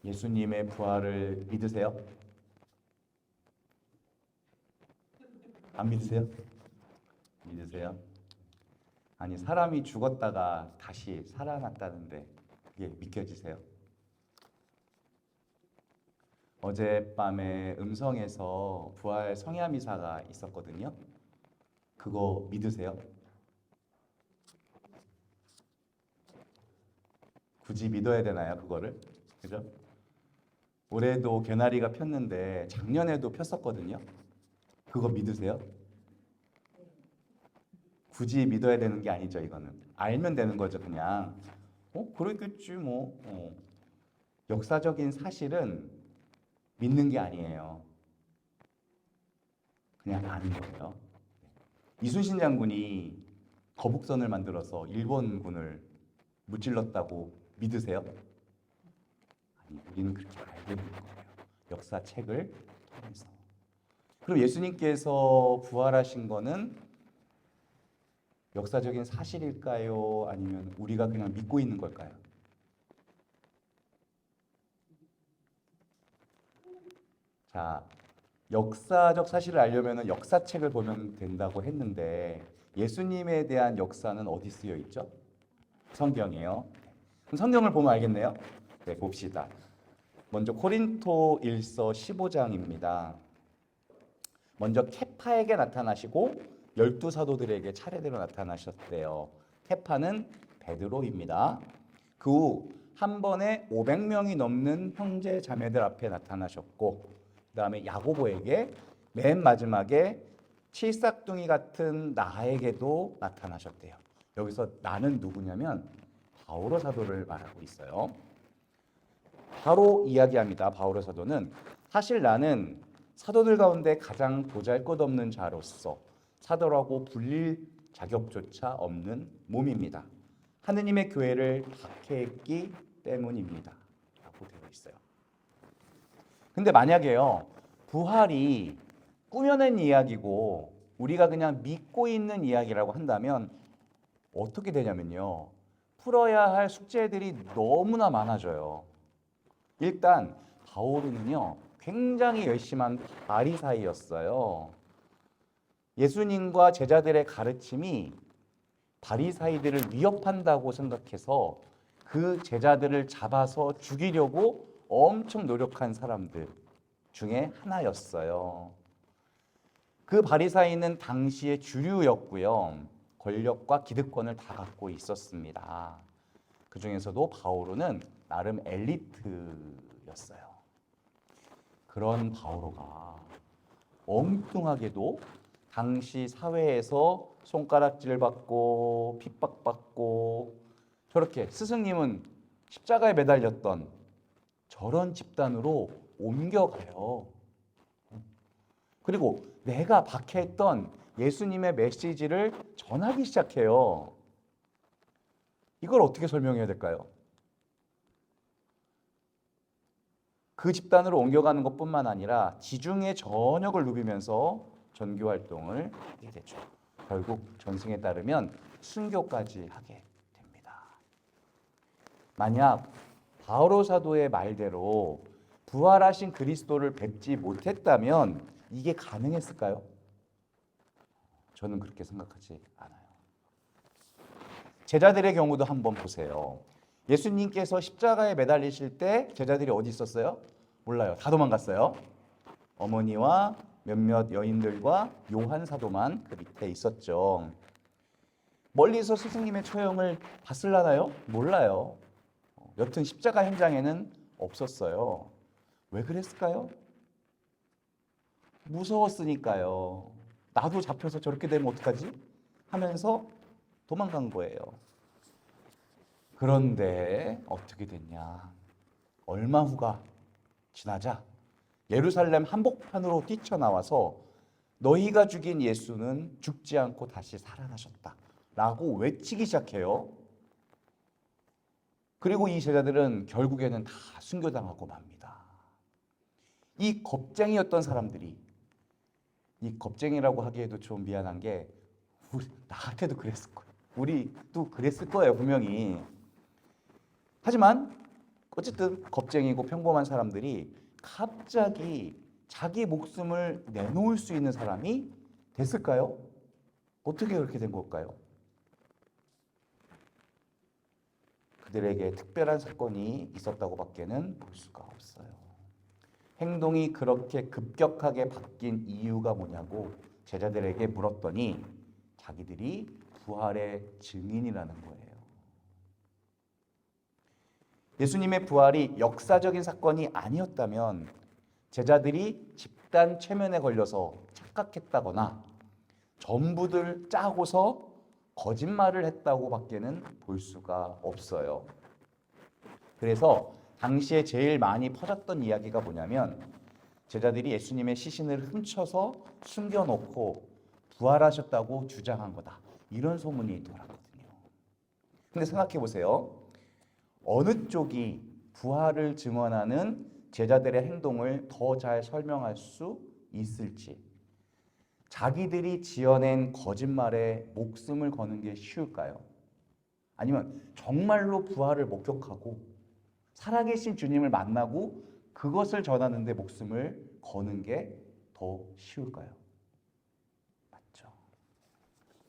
예수님의 부활을 믿으세요? 안 믿으세요? 믿으세요? 아니, 사람이 죽었다가 다시 살아났다는데 그게 믿겨지세요? 어젯밤에 음성에서 부활 성야 미사가 있었거든요. 그거 믿으세요? 굳이 믿어야 되나요, 그거를? 그죠? 올해도 개나리가 폈는데 작년에도 폈었거든요. 그거 믿으세요? 굳이 믿어야 되는 게 아니죠, 이거는. 알면 되는 거죠, 그냥. 그랬겠지, 뭐. 역사적인 사실은 믿는 게 아니에요. 그냥 아는 거예요. 이순신 장군이 거북선을 만들어서 일본군을 무찔렀다고 믿으세요? 아니, 우리는 그렇게 알고 있는 거예요. 역사책을 통해서. 그럼 예수님께서 부활하신 거는 역사적인 사실일까요? 아니면 우리가 그냥 믿고 있는 걸까요? 자, 역사적 사실을 알려면 역사책을 보면 된다고 했는데 예수님에 대한 역사는 어디 쓰여 있죠? 성경이에요. 그럼 성경을 보면 알겠네요. 네, 봅시다. 먼저 코린토 1서 15장입니다. 먼저 케파에게 나타나시고 12사도들에게 차례대로 나타나셨대요. 케파는 베드로입니다. 그 후 한 번에 500명이 넘는 형제 자매들 앞에 나타나셨고 그 다음에 야고보에게 맨 마지막에 칠삭둥이 같은 나에게도 나타나셨대요. 여기서 나는 누구냐면 바오로 사도를 말하고 있어요. 바로 이야기합니다. 바오로 사도는 사실 나는 사도들 가운데 가장 보잘것없는 자로서 사도라고 불릴 자격조차 없는 몸입니다. 하느님의 교회를 박해했기 때문입니다. 라고 되어 있어요. 근데 만약에요, 부활이 꾸며낸 이야기고 우리가 그냥 믿고 있는 이야기라고 한다면 어떻게 되냐면요, 풀어야 할 숙제들이 너무나 많아져요. 일단 바오로는요, 굉장히 열심한 바리사이였어요. 예수님과 제자들의 가르침이 바리사이들을 위협한다고 생각해서 그 제자들을 잡아서 죽이려고 엄청 노력한 사람들 중에 하나였어요. 그 바리사이는 당시의 주류였고요. 권력과 기득권을 다 갖고 있었습니다. 그 중에서도 바오로는 나름 엘리트였어요. 그런 바오로가 엉뚱하게도 당시 사회에서 손가락질 받고 핍박받고 저렇게 스승님은 십자가에 매달렸던 저런 집단으로 옮겨가요. 그리고 내가 박해했던 예수님의 메시지를 전하기 시작해요. 이걸 어떻게 설명해야 될까요? 그 집단으로 옮겨가는 것뿐만 아니라 지중해 전역을 누비면서 전교 활동을 하게 되죠. 결국 전승에 따르면 순교까지 하게 됩니다. 만약 바오로 사도의 말대로 부활하신 그리스도를 뵙지 못했다면 이게 가능했을까요? 저는 그렇게 생각하지 않아요. 제자들의 경우도 한번 보세요. 예수님께서 십자가에 매달리실 때 제자들이 어디 있었어요? 몰라요. 다 도망갔어요. 어머니와 몇몇 여인들과 요한 사도만 그 밑에 있었죠. 멀리서 스승님의 처형을 봤을라나요? 몰라요. 여튼 십자가 현장에는 없었어요. 왜 그랬을까요? 무서웠으니까요. 나도 잡혀서 저렇게 되면 어떡하지? 하면서 도망간 거예요. 그런데 어떻게 됐냐? 얼마 후가 지나자 예루살렘 한복판으로 뛰쳐나와서 너희가 죽인 예수는 죽지 않고 다시 살아나셨다 라고 외치기 시작해요. 그리고 이 제자들은 결국에는 다 순교당하고 맙니다. 이 겁쟁이였던 사람들이, 이 겁쟁이라고 하기에도 좀 미안한 게 나 같아도 그랬을 거예요. 우리도 그랬을 거예요, 분명히. 하지만 어쨌든 겁쟁이고 평범한 사람들이 갑자기 자기 목숨을 내놓을 수 있는 사람이 됐을까요? 어떻게 그렇게 된 걸까요? 그들에게 특별한 사건이 있었다고밖에는 볼 수가 없어요. 행동이 그렇게 급격하게 바뀐 이유가 뭐냐고 제자들에게 물었더니 자기들이 부활의 증인이라는 거예요. 예수님의 부활이 역사적인 사건이 아니었다면 제자들이 집단 최면에 걸려서 착각했다거나 전부들 짜고서 거짓말을 했다고밖에는 볼 수가 없어요. 그래서 당시에 제일 많이 퍼졌던 이야기가 뭐냐면 제자들이 예수님의 시신을 훔쳐서 숨겨놓고 부활하셨다고 주장한 거다. 이런 소문이 돌았거든요. 근데 생각해 보세요. 어느 쪽이 부활을 증언하는 제자들의 행동을 더 잘 설명할 수 있을지, 자기들이 지어낸 거짓말에 목숨을 거는 게 쉬울까요? 아니면 정말로 부활을 목격하고 살아계신 주님을 만나고 그것을 전하는 데 목숨을 거는 게 더 쉬울까요? 맞죠.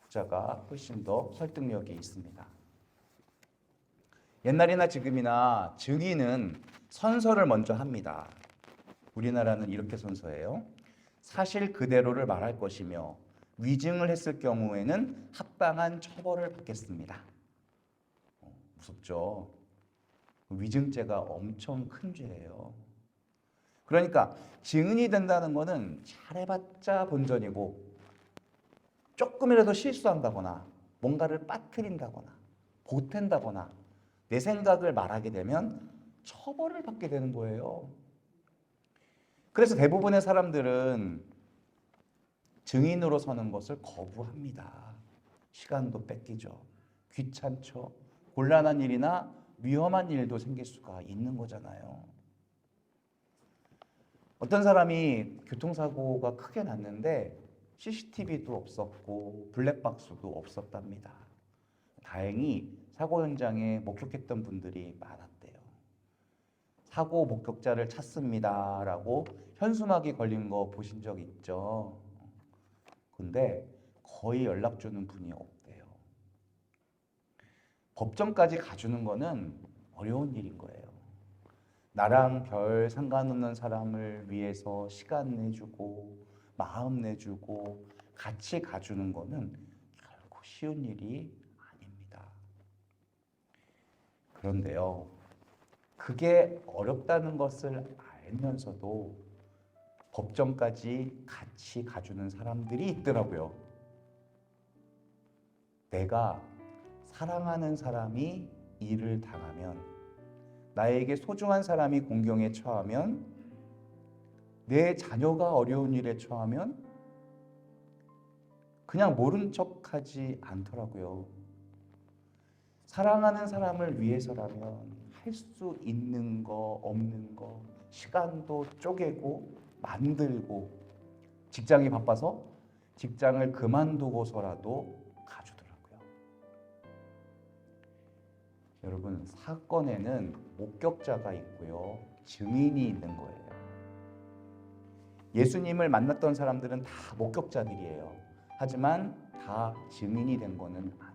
후자가 훨씬 더 설득력이 있습니다. 옛날이나 지금이나 증인은 선서를 먼저 합니다. 우리나라는 이렇게 선서해요. 사실 그대로를 말할 것이며 위증을 했을 경우에는 합당한 처벌을 받겠습니다. 무섭죠? 위증죄가 엄청 큰 죄예요. 그러니까 증인이 된다는 것은 잘해봤자 본전이고 조금이라도 실수한다거나 뭔가를 빠뜨린다거나 보탠다거나 내 생각을 말하게 되면 처벌을 받게 되는 거예요. 그래서 대부분의 사람들은 증인으로 서는 것을 거부합니다. 시간도 뺏기죠. 귀찮죠. 곤란한 일이나 위험한 일도 생길 수가 있는 거잖아요. 어떤 사람이 교통사고가 크게 났는데 CCTV도 없었고 블랙박스도 없었답니다. 다행히 사고 현장에 목격했던 분들이 많았대요. 사고 목격자를 찾습니다라고 현수막이 걸린 거 보신 적 있죠? 근데 거의 연락 주는 분이 없대요. 법정까지 가주는 거는 어려운 일인 거예요. 나랑 별 상관없는 사람을 위해서 시간 내주고 마음 내주고 같이 가주는 거는 결코 쉬운 일이 아닙니다. 그런데요, 그게 어렵다는 것을 알면서도 법정까지 같이 가주는 사람들이 있더라고요. 내가 사랑하는 사람이 일을 당하면, 나에게 소중한 사람이 공경에 처하면, 내 자녀가 어려운 일에 처하면 그냥 모른 척하지 않더라고요. 사랑하는 사람을 위해서라면 할 수 있는 거 없는 거 시간도 쪼개고 만들고 직장이 바빠서 직장을 그만두고서라도 가주더라고요. 여러분, 사건에는 목격자가 있고요, 증인이 있는 거예요. 예수님을 만났던 사람들은 다 목격자들이에요. 하지만 다 증인이 된 거는 아니에요.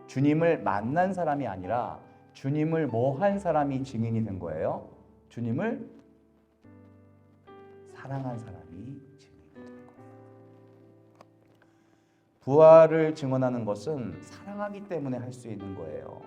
주님을 만난 사람이 아니라 주님을 뭐 한 사람이 증인이 된 거예요? 주님을 사랑한 사람이 증인이 된 거예요. 부활을 증언하는 것은 사랑하기 때문에 할 수 있는 거예요.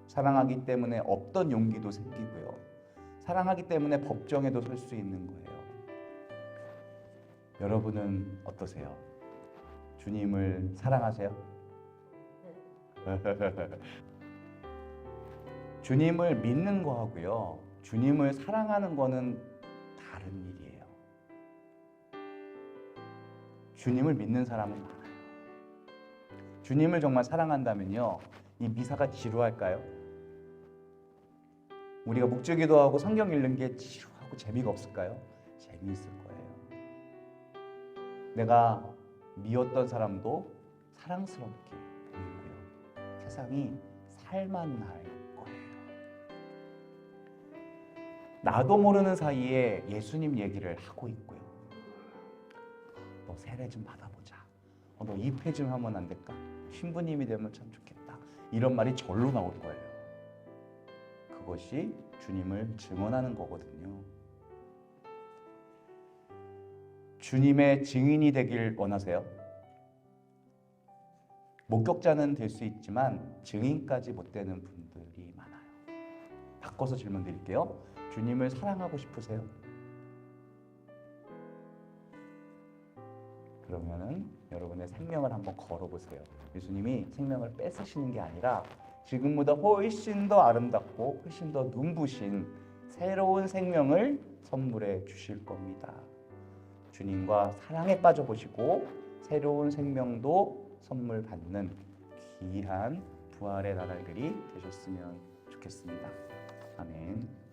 사랑하기 때문에 없던 용기도 생기고요. 사랑하기 때문에 법정에도 설 수 있는 거예요. 여러분은 어떠세요? 주님을 사랑하세요? 주님을 믿는 거하고요, 주님을 사랑하는 거는 다른 일이에요. 주님을 믿는 사람은 많아요. 주님을 정말 사랑한다면요, 이 미사가 지루할까요? 우리가 묵주기도 하고 성경 읽는 게 지루하고 재미가 없을까요? 재미있을 거예요. 내가 미웠던 사람도 사랑스럽게 보이고요, 세상이 살만할 거예요. 나도 모르는 사이에 예수님 얘기를 하고 있고요. 너 세례 좀 받아보자. 너 입회 좀 하면 안 될까? 신부님이 되면 참 좋겠다. 이런 말이 절로 나올 거예요. 그것이 주님을 증언하는 거거든요. 주님의 증인이 되길 원하세요? 목격자는 될 수 있지만 증인까지 못 되는 분들이 많아요. 바꿔서 질문 드릴게요. 주님을 사랑하고 싶으세요? 그러면은 여러분의 생명을 한번 걸어보세요. 예수님이 생명을 뺏으시는 게 아니라 지금보다 훨씬 더 아름답고 훨씬 더 눈부신 새로운 생명을 선물해 주실 겁니다. 주님과 사랑에 빠져보시고 새로운 생명도 선물 받는 귀한 부활의 나날들이 되셨으면 좋겠습니다. 아멘.